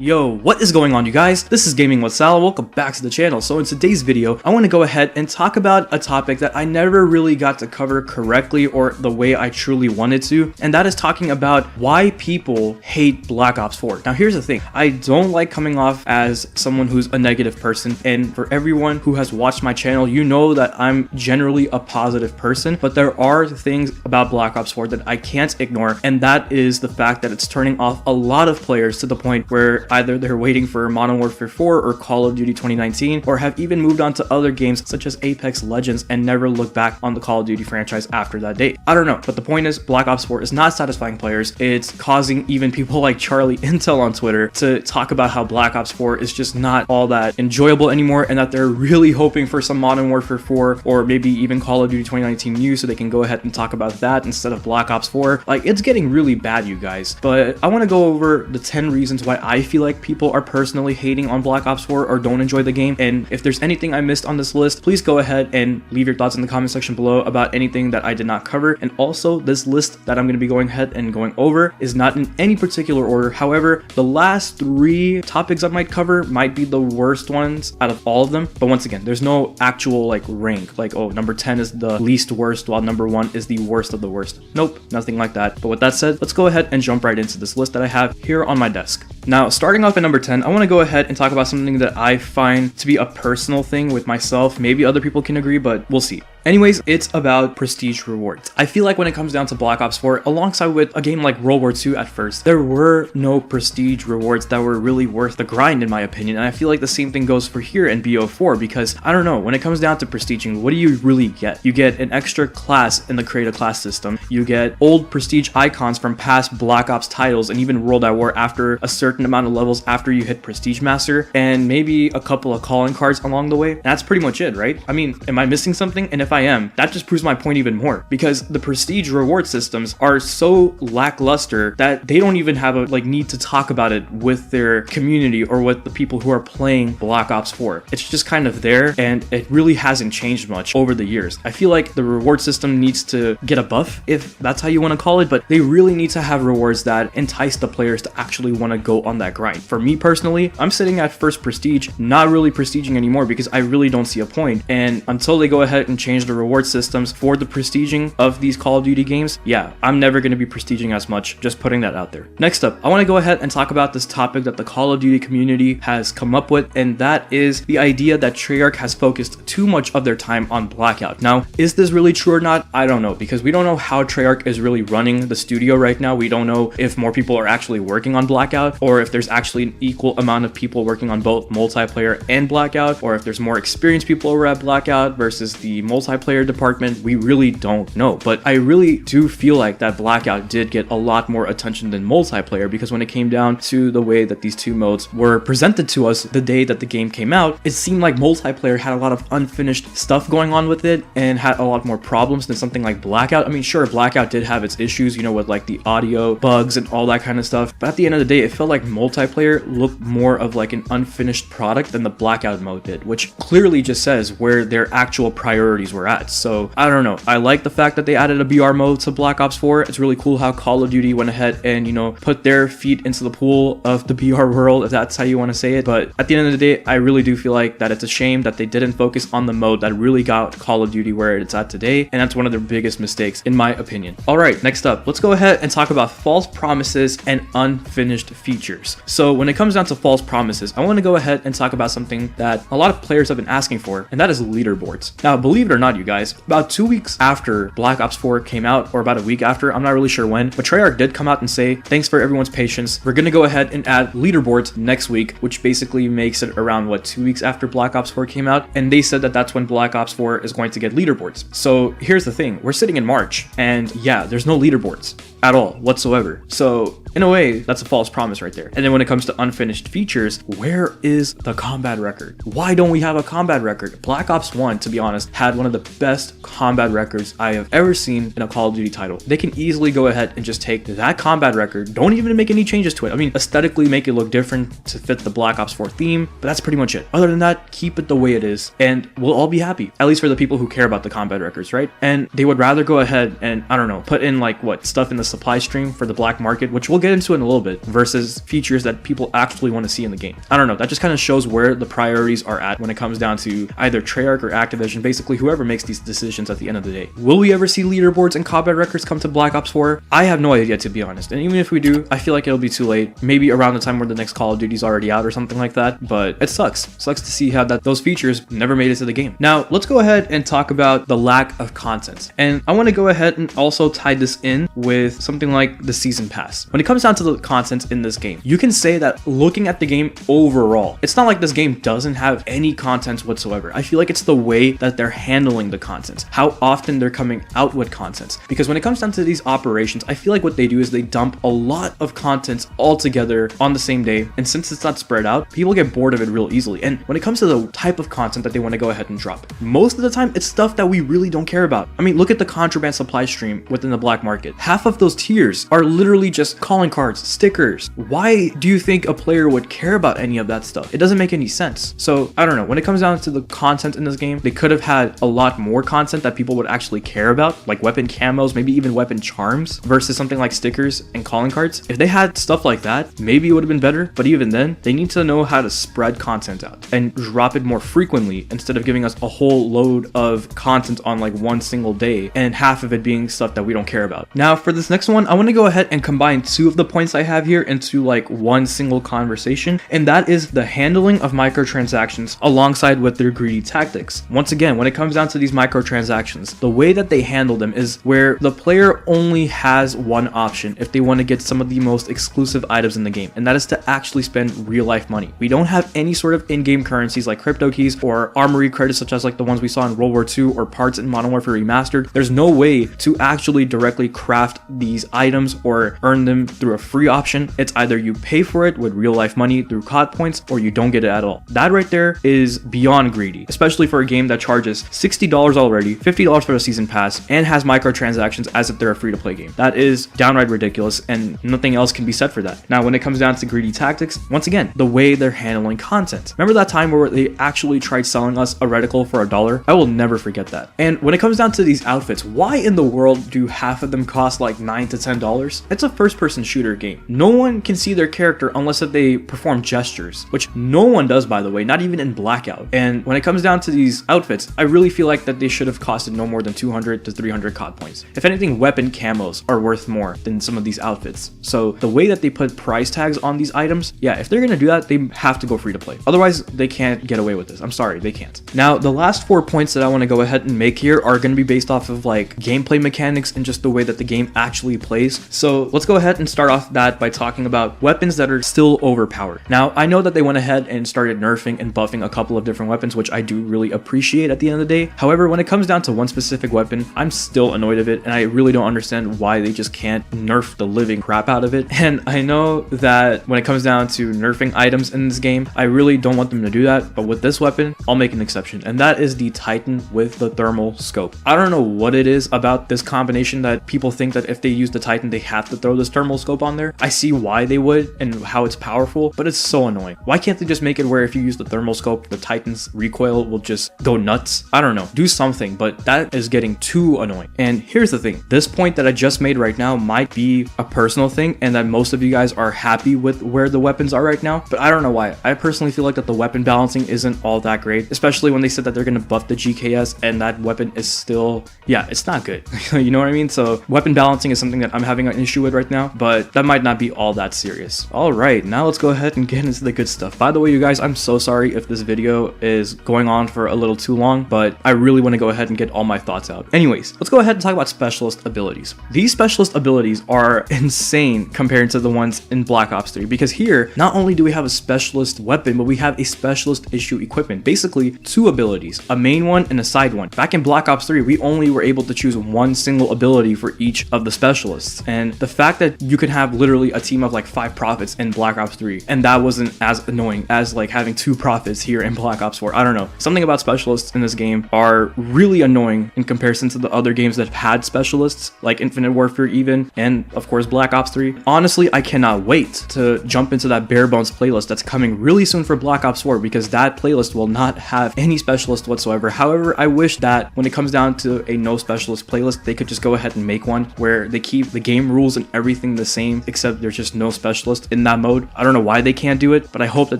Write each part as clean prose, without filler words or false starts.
Yo, what is going on, you guys? This is GamingWithSal. Welcome back to the channel. So in today's video, I want to go ahead and talk about a topic that I never really got to cover correctly or the way I truly wanted to, and that is talking about why people hate Black Ops 4. Now here's the thing, I don't like coming off as someone who's a negative person, and for everyone who has watched my channel, you know that I'm generally a positive person, but there are things about Black Ops 4 that I can't ignore, and that is the fact that it's turning off a lot of players to the point where either they're waiting for Modern Warfare 4 or Call of Duty 2019, or have even moved on to other games such as Apex Legends and never looked back on the Call of Duty franchise after that date. I don't know, but the point is Black Ops 4 is not satisfying players. It's causing even people like Charlie Intel on Twitter to talk about how Black Ops 4 is just not all that enjoyable anymore, and that they're really hoping for some Modern Warfare 4 or maybe even Call of Duty 2019 news so they can go ahead and talk about that instead of Black Ops 4. Like, it's getting really bad, you guys. But I want to go over the 10 reasons why I feel like people are personally hating on Black Ops 4 or don't enjoy the game, and if there's anything I missed on this list, please go ahead and leave your thoughts in the comment section below about anything that I did not cover. And also, this list that I'm going to be going ahead and going over is not in any particular order. However, the last 3 topics I might cover might be the worst ones out of all of them, but once again, there's no actual like rank, like, oh, number 10 is the least worst while number 1 is the worst of the worst. Nope, nothing like that. But with that said, let's go ahead and jump right into this list that I have here on my desk. Now, starting off at number 10, I want to go ahead and talk about something that I find to be a personal thing with myself. Maybe other people can agree, but we'll see. Anyways, it's about prestige rewards. I feel like when it comes down to Black Ops 4, alongside with a game like World War II at first, there were no prestige rewards that were really worth the grind, in my opinion. And I feel like the same thing goes for here in BO4, because I don't know, when it comes down to prestiging, what do you really get? You get an extra class in the create a class system. You get old prestige icons from past Black Ops titles and even World at War after a certain amount of levels after you hit Prestige Master, and maybe a couple of calling cards along the way. And that's pretty much it, right? I mean, am I missing something? And if I am, that just proves my point even more, because the prestige reward systems are so lackluster that they don't even have a need to talk about it with their community or with the people who are playing Black Ops 4. It's just kind of there, and it really hasn't changed much over the years. I feel like the reward system needs to get a buff, if that's how you want to call it, but they really need to have rewards that entice the players to actually want to go on that grind. For me personally, I'm sitting at first prestige, not really prestiging anymore because I really don't see a point. And until they go ahead and change the reward systems for the prestiging of these Call of Duty games, yeah, I'm never going to be prestiging as much, just putting that out there. Next up, I want to go ahead and talk about this topic that the Call of Duty community has come up with, and that is the idea that Treyarch has focused too much of their time on Blackout. Now, is this really true or not? I don't know, because we don't know how Treyarch is really running the studio right now. We don't know if more people are actually working on Blackout, or if there's actually an equal amount of people working on both multiplayer and Blackout, or if there's more experienced people over at Blackout versus the multiplayer department. We really don't know, but I really do feel like that Blackout did get a lot more attention than multiplayer, because when it came down to the way that these two modes were presented to us the day that the game came out, it seemed like multiplayer had a lot of unfinished stuff going on with it and had a lot more problems than something like Blackout. I mean, sure, Blackout did have its issues, you know, with like the audio bugs and all that kind of stuff, but at the end of the day, it felt like multiplayer looked more of like an unfinished product than the Blackout mode did, which clearly just says where their actual priorities were at. So I don't know, I like the fact that they added a BR mode to Black Ops 4. It's really cool how Call of Duty went ahead and, you know, put their feet into the pool of the BR world, if that's how you want to say it. But at the end of the day, I really do feel like that it's a shame that they didn't focus on the mode that really got Call of Duty where it's at today, and that's one of their biggest mistakes in my opinion. All right, next up, let's go ahead and talk about false promises and unfinished features. So when it comes down to false promises, I want to go ahead and talk about something that a lot of players have been asking for, and that is leaderboards. Now, believe it or not, you guys, about 2 weeks after Black Ops 4 came out, or about a week after, I'm not really sure when, but Treyarch did come out and say, thanks for everyone's patience, we're gonna go ahead and add leaderboards next week, which basically makes it around, what, 2 weeks after Black Ops 4 came out, and they said that that's when Black Ops 4 is going to get leaderboards. So here's the thing, we're sitting in March, and yeah, there's no leaderboards at all whatsoever. So in a way, that's a false promise right there. And then when it comes to unfinished features, where is the combat record? Why don't we have a combat record? Black Ops 1, to be honest, had one of the best combat records I have ever seen in a Call of Duty title. They can easily go ahead and just take that combat record, don't even make any changes to it. I mean, aesthetically make it look different to fit the Black Ops 4 theme, but that's pretty much it. Other than that, keep it the way it is, and we'll all be happy. At least for the people who care about the combat records, right? And they would rather go ahead and, I don't know, put in like what, stuff in the supply stream for the black market, which we'll get into in a little bit, versus features that people actually want to see in the game. I don't know, that just kind of shows where the priorities are at when it comes down to either Treyarch or Activision, basically whoever makes these decisions at the end of the day. Will we ever see leaderboards and combat records come to Black Ops 4? I have no idea, to be honest, and even if we do, I feel like it'll be too late, maybe around the time where the next Call of Duty's already out or something like that, but it sucks to see how those features never made it to the game. Now let's go ahead and talk about the lack of content, and I want to go ahead and also tie this in with something like the season pass. When it comes down to the content in this game, you can say that looking at the game overall, it's not like this game doesn't have any content whatsoever. I feel like it's the way that they're handling the content, how often they're coming out with content, because when it comes down to these operations, I feel like what they do is they dump a lot of content all together on the same day, and since it's not spread out, people get bored of it real easily. And when it comes to the type of content that they want to go ahead and drop, most of the time it's stuff that we really don't care about. I mean, look at the contraband supply stream within the black market. Half of those tiers are literally just calling cards, stickers. Why do you think a player would care about any of that stuff? It doesn't make any sense. So I don't know, when it comes down to the content in this game, they could have had a lot more content that people would actually care about, like weapon camos, maybe even weapon charms, versus something like stickers and calling cards. If they had stuff like that, maybe it would have been better, but even then, they need to know how to spread content out and drop it more frequently instead of giving us a whole load of content on like one single day and half of it being stuff that we don't care about. Now for this next one, I want to go ahead and combine two of the points I have here into like one single conversation, and that is the handling of microtransactions alongside with their greedy tactics. Once again, when it comes down to these microtransactions, the way that they handle them is where the player only has one option if they want to get some of the most exclusive items in the game, and that is to actually spend real life money. We don't have any sort of in-game currencies like crypto keys or armory credits such as like the ones we saw in World War II or parts in Modern Warfare Remastered. There's no way to actually directly craft these items or earn them through a free option. It's either you pay for it with real life money through COD points or you don't get it at all. That right there is beyond greedy, especially for a game that charges $60 already, $50 for the season pass, and has microtransactions as if they're a free-to-play game. That is downright ridiculous, and nothing else can be said for that. Now, when it comes down to greedy tactics, once again, the way they're handling content. Remember that time where they actually tried selling us a reticle for $1? I will never forget that. And when it comes down to these outfits, why in the world do half of them cost like $9 to $10? It's a first-person shooter game. No one can see their character unless if they perform gestures, which no one does, by the way, not even in Blackout. And when it comes down to these outfits, I really feel like that they should have costed no more than 200 to 300 COD points. If anything, weapon camos are worth more than some of these outfits. So the way that they put price tags on these items, yeah, if they're gonna do that, they have to go free to play. Otherwise, they can't get away with this. I'm sorry, they can't. Now, the last 4 points that I want to go ahead and make here are going to be based off of like gameplay mechanics and just the way that the game actually plays. So let's go ahead and start off that by talking about weapons that are still overpowered. Now, I know that they went ahead and started nerfing and buffing a couple of different weapons, which I do really appreciate at the end of the day. However, when it comes down to one specific weapon, I'm still annoyed of it, and I really don't understand why they just can't nerf the living crap out of it. And I know that when it comes down to nerfing items in this game, I really don't want them to do that, but with this weapon, I'll make an exception, and that is the Titan with the thermal scope. I don't know what it is about this combination that people think that if they use the Titan, they have to throw this thermal scope on there. I see why they would and how it's powerful, but it's so annoying. Why can't they just make it where if you use the thermal scope, the Titan's recoil will just go nuts? I don't know, do something, but that is getting too annoying. And here's the thing, this point that I just made right now might be a personal thing and that most of you guys are happy with where the weapons are right now, but I don't know why. I personally feel like that the weapon balancing isn't all that great, especially when they said that they're gonna buff the GKS and that weapon is still, yeah, it's not good. You know what I mean? So weapon balancing is something that I'm having an issue with right now, but that might not be all that serious. All right, now let's go ahead and get into the good stuff. By the way, you guys, I'm so sorry if this video is going on for a little too long, but I really want to go ahead and get all my thoughts out. Anyways, let's go ahead and talk about specialist abilities. These specialist abilities are insane compared to the ones in Black Ops 3, because here, not only do we have a specialist weapon, but we have a specialist issue equipment. Basically, two abilities, a main one and a side one. Back in Black Ops 3, we only were able to choose one single ability for each of the specialists. And the fact that you could have literally a team of like 5 prophets in Black Ops 3, and that wasn't as annoying as like having 2 prophets here in Black Ops 4. I don't know. Something about specialists in this game are really annoying in comparison to the other games that have had specialists, like Infinite Warfare even, and of course Black Ops 3. Honestly, I cannot wait to jump into that bare bones playlist that's coming really soon for Black Ops 4, because that playlist will not have any specialist whatsoever. However, I wish that when it comes down to a no specialist playlist, they could just go ahead and make one where they they keep the game rules and everything the same, except there's just no specialist in that mode. I don't know why they can't do it, but I hope that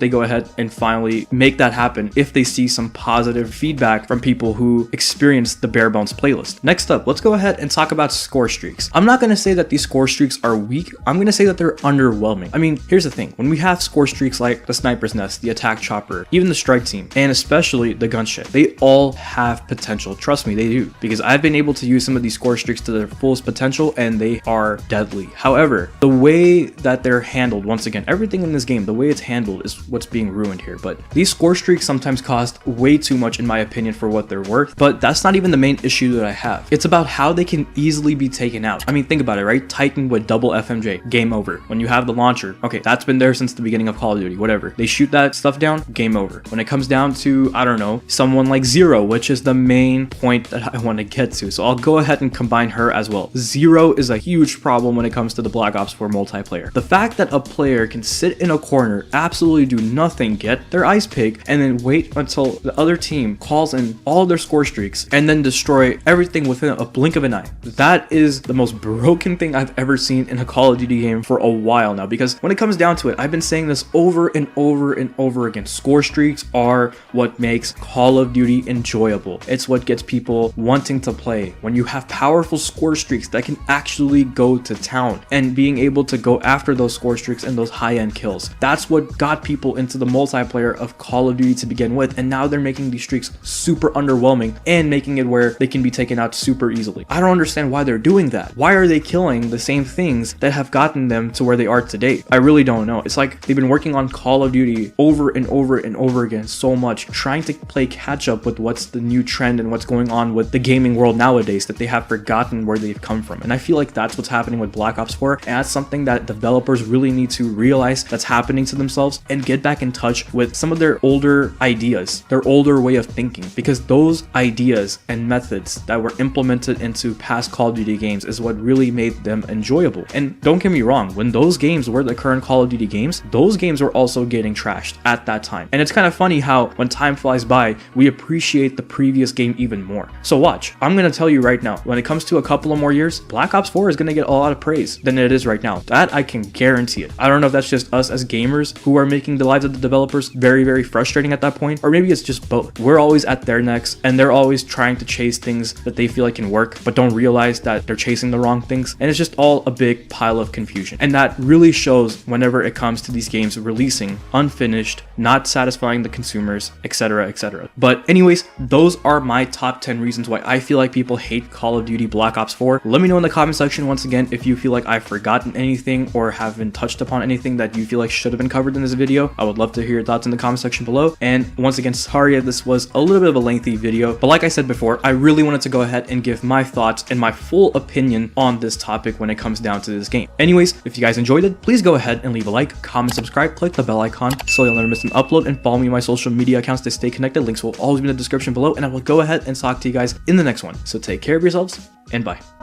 they go ahead and finally make that happen if they see some positive feedback from people who experience the bare bones playlist. Next up, let's go ahead and talk about score streaks. I'm not going to say that these score streaks are weak. I'm going to say that they're underwhelming. I mean, here's the thing. When we have score streaks like the Sniper's Nest, the Attack Chopper, even the Strike Team, and especially the Gunship, they all have potential. Trust me, they do. Because I've been able to use some of these score streaks to their fullest potential and they are deadly. However, the way that they're handled, once again, everything in this game, the way it's handled is what's being ruined here. But these score streaks sometimes cost way too much in my opinion for what they're worth. But that's not even the main issue that I have. It's about how they can easily be taken out. I mean, think about it, right? Titan with double FMJ, game over. When you have the launcher, okay, that's been there since the beginning of Call of Duty, whatever. They shoot that stuff down, game over. When it comes down to, I don't know, someone like Zero, which is the main point that I want to get to. So I'll go ahead and combine her as well. Zero is a huge problem when it comes to the Black Ops 4 multiplayer. The fact that a player can sit in a corner, absolutely do nothing, get their ice pick, and then wait until the other team calls in all their score streaks and then destroy everything within a blink of an eye. That is the most broken thing I've ever seen in a Call of Duty game for a while now, because when it comes down to it, I've been saying this over and over and over again. Score streaks are what makes Call of Duty enjoyable. It's what gets people wanting to play. When you have powerful score streaks that can actually go to town and being able to go after those score streaks and those high-end kills, that's what got people into the multiplayer of Call of Duty to begin with. And now they're making these streaks super underwhelming and making it where they can be taken out super easily. I don't understand why they're doing that. Why are they killing the same things that have gotten them to where they are today? I really don't know. It's like they've been working on Call of Duty over and over and over again so much, trying to play catch up with what's the new trend and what's going on with the gaming world nowadays, that they have forgotten where they've come from. And I feel like that's what's happening with Black Ops 4, and that's something that developers really need to realize that's happening to themselves and get back in touch with some of their older ideas, their older way of thinking, because those ideas and methods that were implemented into past Call of Duty games is what really made them enjoyable. And don't get me wrong, when those games were the current Call of Duty games, those games were also getting trashed at that time. And it's kind of funny how when time flies by, we appreciate the previous game even more. So watch, I'm going to tell you right now, when it comes to a couple of more years, Black Ops 4 is going to get a lot of praise than it is right now. That I can guarantee it. I don't know if that's just us as gamers who are making the lives of the developers very, very frustrating at that point, or maybe it's just both. We're always at their necks and they're always trying to chase things that they feel like can work, but don't realize that they're chasing the wrong things. And it's just all a big pile of confusion. And that really shows whenever it comes to these games releasing unfinished, not satisfying the consumers, etc., etc. But anyways, those are my top 10 reasons why I feel like people hate Call of Duty Black Ops 4. Let me know in the comment section once again if you feel like I've forgotten anything or haven't touched upon anything that you feel like should have been covered in this video. I would love to hear your thoughts in the comment section below. And once again, sorry if this was a little bit of a lengthy video, but like I said before, I really wanted to go ahead and give my thoughts and my full opinion on this topic when it comes down to this game. Anyways, if you guys enjoyed it, please go ahead and leave a like, comment, subscribe, click the bell icon so you'll never miss an upload, and follow me on my social media accounts to stay connected. Links will always be in the description below, and I will go ahead and talk to you guys in the next one. So take care of yourselves and bye.